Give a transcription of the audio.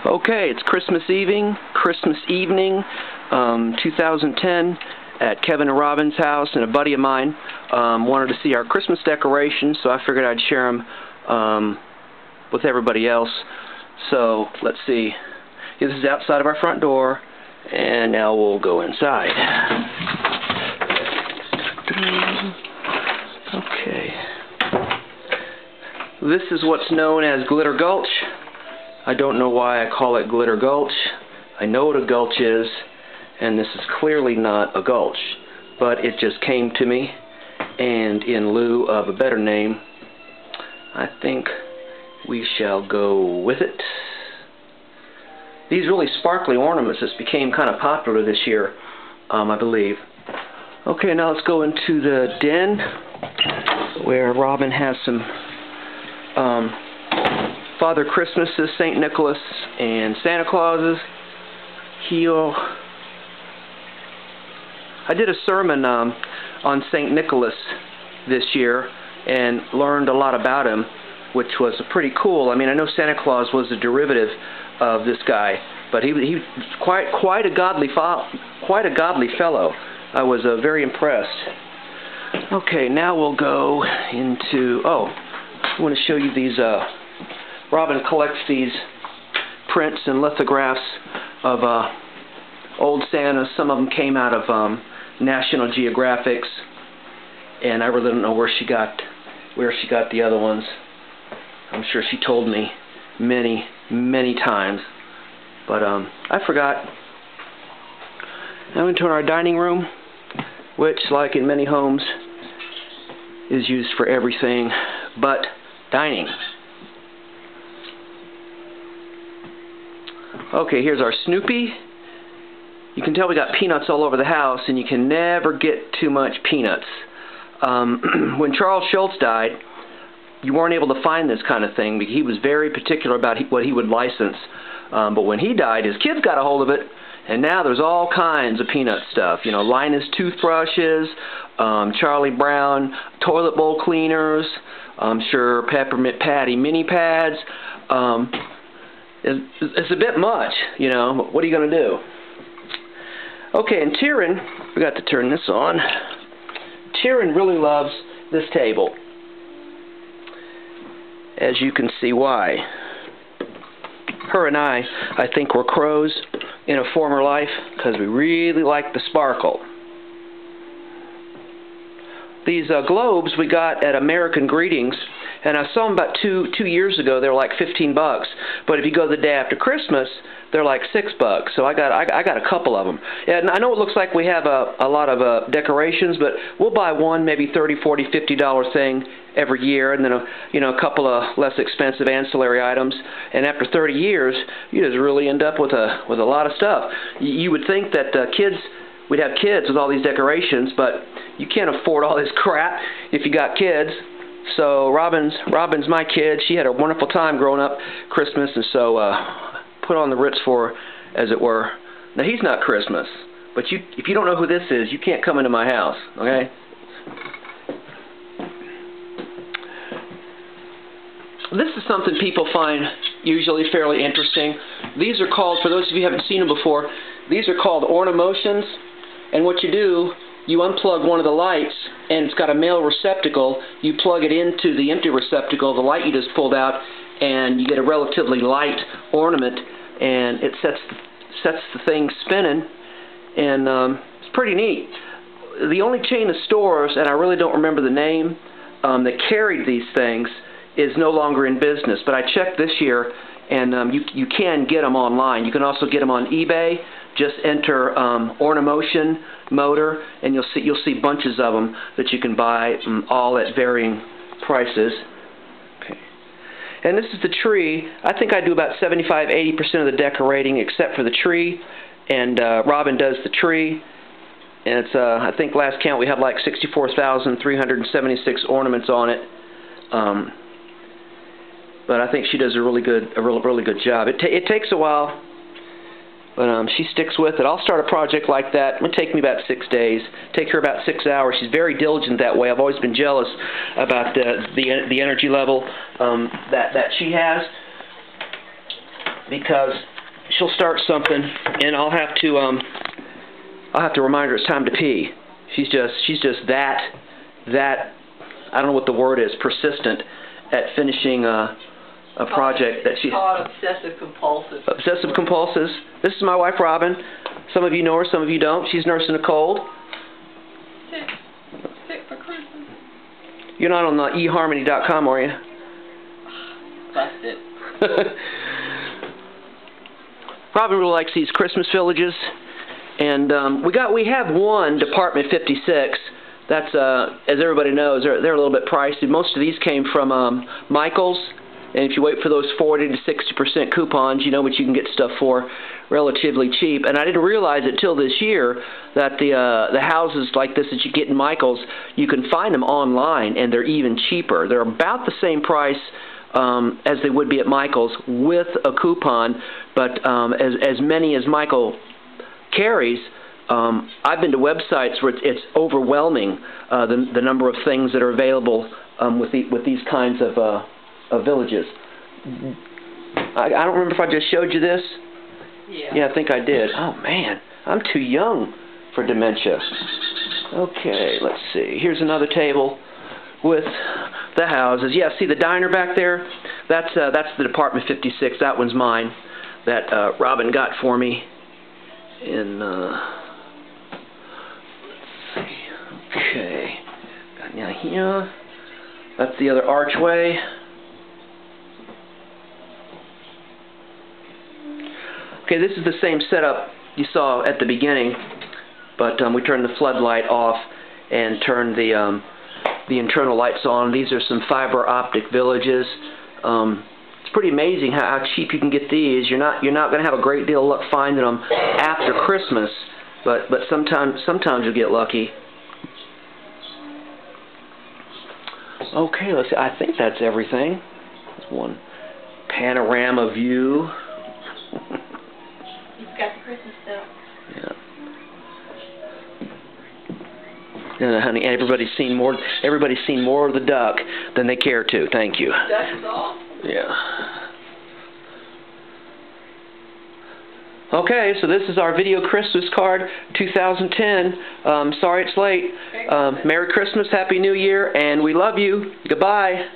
Okay, it's Christmas evening, 2010, at Kevin and Robin's house, and a buddy of mine wanted to see our Christmas decorations, so I figured I'd share them with everybody else. So, let's see. This is outside of our front door, and now we'll go inside. Okay. This is what's known as Glitter Gulch. I don't know why I call it Glitter Gulch. I know what a gulch is, and this is clearly not a gulch, but it just came to me, and in lieu of a better name, I think we shall go with it. These really sparkly ornaments just became kind of popular this year, I believe. Okay, now let's go into the den, where Robin has some Father Christmases, St. Nicholas, and Santa Clauses. I did a sermon on St. Nicholas this year and learned a lot about him, which was pretty cool. I mean, I know Santa Claus was a derivative of this guy, but he was quite a godly fellow. I was very impressed. Okay, now we'll go into, I want to show you these, Robin collects these prints and lithographs of old Santas. Some of them came out of National Geographics, and I really don't know where she got the other ones. I'm sure she told me many times, but I forgot. Now into our dining room, which, like in many homes, is used for everything but dining. Okay, here's our Snoopy. You can tell we got peanuts all over the house, and you can never get too much peanuts. When Charles Schulz died, you weren't able to find this kind of thing because he was very particular about what he would license. But when he died, his kids got a hold of it, and now there's all kinds of peanut stuff. You know, Linus toothbrushes, Charlie Brown toilet bowl cleaners, I'm sure Peppermint Patty mini pads. It's a bit much, you know. What are you going to do? Okay, and Tyron, forgot to turn this on. Tyron really loves this table. As you can see why. Her and I think, were crows in a former life because we really like the sparkle. These globes we got at American Greetings, and I saw them about two years ago. They were like $15, but if you go the day after Christmas, they're like $6. So I got a couple of them. And I know it looks like we have a lot of decorations, but we'll buy one maybe $30, $40, $50 thing every year, and then a couple of less expensive ancillary items. And after 30 years, you just really end up with a lot of stuff. You would think that we'd have kids with all these decorations, but you can't afford all this crap if you got kids. So Robin's my kid. She had a wonderful time growing up Christmas, and so put on the Ritz for her, as it were. Now, he's not Christmas, but if you don't know who this is, you can't come into my house, okay? This is something people find usually fairly interesting. These are called, for those of you who haven't seen them before, these are called Ornimotions. And what you do, you unplug one of the lights, and it's got a male receptacle. You plug it into the empty receptacle, the light you just pulled out, and you get a relatively light ornament, and it sets the thing spinning, and it's pretty neat. The only chain of stores, and I really don't remember the name, that carried these things is no longer in business. But I checked this year, and you can get them online. You can also get them on eBay. Just enter Ornimotion motor, and you'll see bunches of them that you can buy, all at varying prices. Okay. And this is the tree. I think I do about 75–80% of the decorating, except for the tree. And Robin does the tree. And it's I think last count we had like 64,376 ornaments on it. But I think she does a really good job. It takes a while, but she sticks with it. I'll start a project like that. It would take me about 6 days. Take her about 6 hours. She's very diligent that way. I've always been jealous about the energy level that she has. because she'll start something, and I'll have to remind her it's time to pee. She's just that I don't know what the word is, persistent at finishing a project that she's called obsessive compulsive. Obsessive compulsive. This is my wife Robin. Some of you know her, some of you don't. She's nursing a cold. Sick for Christmas. You're not on the eHarmony.com, are you? Busted. Robin really likes these Christmas villages, and we have one Department 56. That's as everybody knows, they're a little bit pricey. Most of these came from Michaels, and if you wait for those 40 to 60% coupons, you know what you can get stuff for relatively cheap. And I didn't realize it till this year that the houses like this that you get in Michaels, you can find them online, and they're even cheaper. They're about the same price as they would be at Michaels with a coupon, but as many as Michael carries, I've been to websites where it's overwhelming the number of things that are available with these kinds of villages. I don't remember if I just showed you this. Yeah, I think I did. Oh man, I'm too young for dementia. Okay, let's see. Here's another table with the houses. Yeah, see the diner back there? That's the Department 56. That one's mine. That Robin got for me. And let's see. Okay. Now here. That's the other archway. Okay, this is the same setup you saw at the beginning, but we turned the floodlight off and turned the internal lights on. These are some fiber optic villages. It's pretty amazing how cheap you can get these. You're not going to have a great deal of luck finding them after Christmas, but sometimes you'll get lucky. Okay, let's see. I think that's everything. There's one panorama view. You've got the Christmas stuff. Yeah. Honey, everybody's seen more of the duck than they care to. Thank you. Duck is awesome. Yeah. Okay, so this is our video Christmas card 2010. Sorry it's late. Merry Christmas, Happy New Year, and we love you. Goodbye.